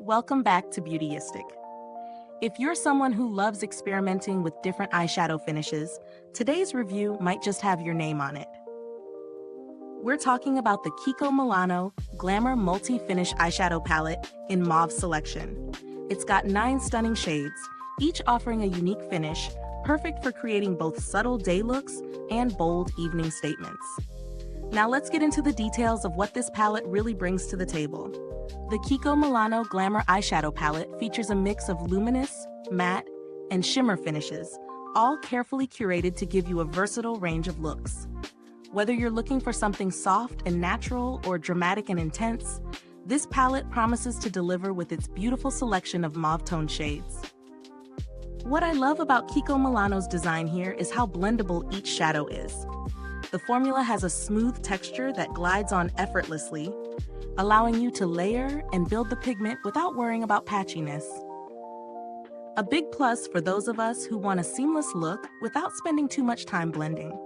Welcome back to Beautyistic. If you're someone who loves experimenting with different eyeshadow finishes, today's review might just have your name on it. We're talking about the Kiko Milano Glamour Multi-Finish Eyeshadow Palette in Mauve Selection. It's got 9 stunning shades, each offering a unique finish, perfect for creating both subtle day looks and bold evening statements. Now let's get into the details of what this palette really brings to the table. The Kiko Milano Glamour Eyeshadow Palette features a mix of luminous, matte, and shimmer finishes, all carefully curated to give you a versatile range of looks. Whether you're looking for something soft and natural or dramatic and intense, this palette promises to deliver with its beautiful selection of mauve-toned shades. What I love about Kiko Milano's design here is how blendable each shadow is. The formula has a smooth texture that glides on effortlessly, allowing you to layer and build the pigment without worrying about patchiness. A big plus for those of us who want a seamless look without spending too much time blending.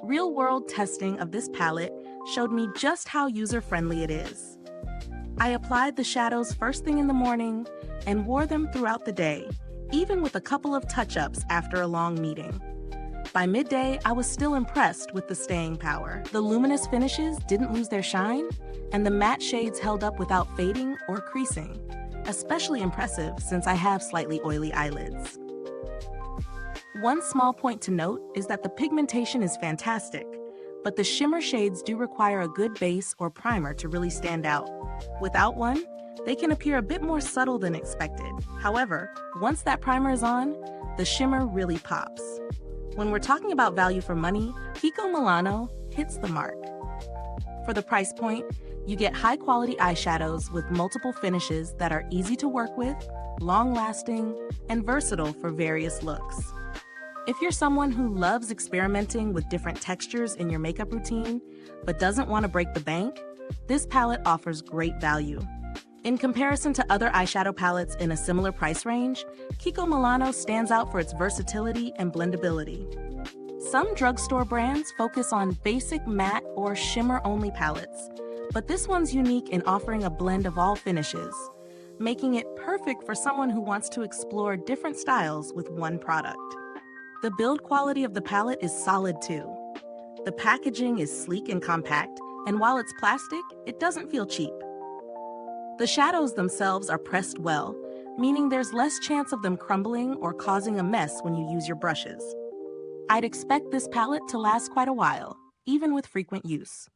Real-world testing of this palette showed me just how user-friendly it is. I applied the shadows first thing in the morning and wore them throughout the day, even with a couple of touch-ups after a long meeting. By midday, I was still impressed with the staying power. The luminous finishes didn't lose their shine, and the matte shades held up without fading or creasing, especially impressive since I have slightly oily eyelids. One small point to note is that the pigmentation is fantastic, but the shimmer shades do require a good base or primer to really stand out. Without one, they can appear a bit more subtle than expected. However, once that primer is on, the shimmer really pops. When we're talking about value for money, Kiko Milano hits the mark. For the price point, you get high-quality eyeshadows with multiple finishes that are easy to work with, long-lasting, and versatile for various looks. If you're someone who loves experimenting with different textures in your makeup routine, but doesn't want to break the bank, this palette offers great value. In comparison to other eyeshadow palettes in a similar price range, Kiko Milano stands out for its versatility and blendability. Some drugstore brands focus on basic matte or shimmer-only palettes, but this one's unique in offering a blend of all finishes, making it perfect for someone who wants to explore different styles with one product. The build quality of the palette is solid too. The packaging is sleek and compact, and while it's plastic, it doesn't feel cheap. The shadows themselves are pressed well, meaning there's less chance of them crumbling or causing a mess when you use your brushes. I'd expect this palette to last quite a while, even with frequent use.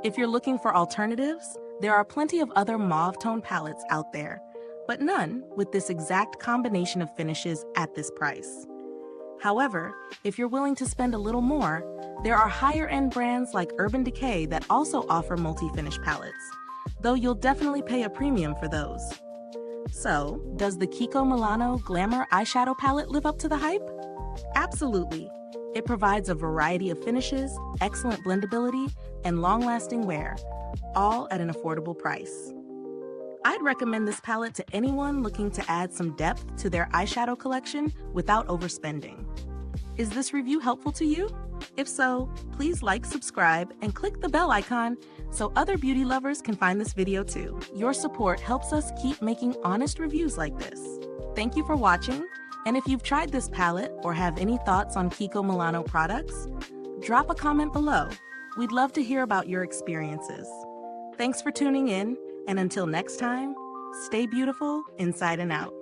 If you're looking for alternatives, there are plenty of other mauve-tone palettes out there, but none with this exact combination of finishes at this price. However, if you're willing to spend a little more, there are higher-end brands like Urban Decay that also offer multi-finish palettes, though you'll definitely pay a premium for those. So, does the Kiko Milano Glamour Eyeshadow Palette live up to the hype? Absolutely. It provides a variety of finishes, excellent blendability, and long-lasting wear, all at an affordable price. I'd recommend this palette to anyone looking to add some depth to their eyeshadow collection without overspending. Is this review helpful to you? If so, please like, subscribe, and click the bell icon so other beauty lovers can find this video too. Your support helps us keep making honest reviews like this. Thank you for watching, and if you've tried this palette or have any thoughts on Kiko Milano products, drop a comment below. We'd love to hear about your experiences. Thanks for tuning in, and until next time, stay beautiful inside and out.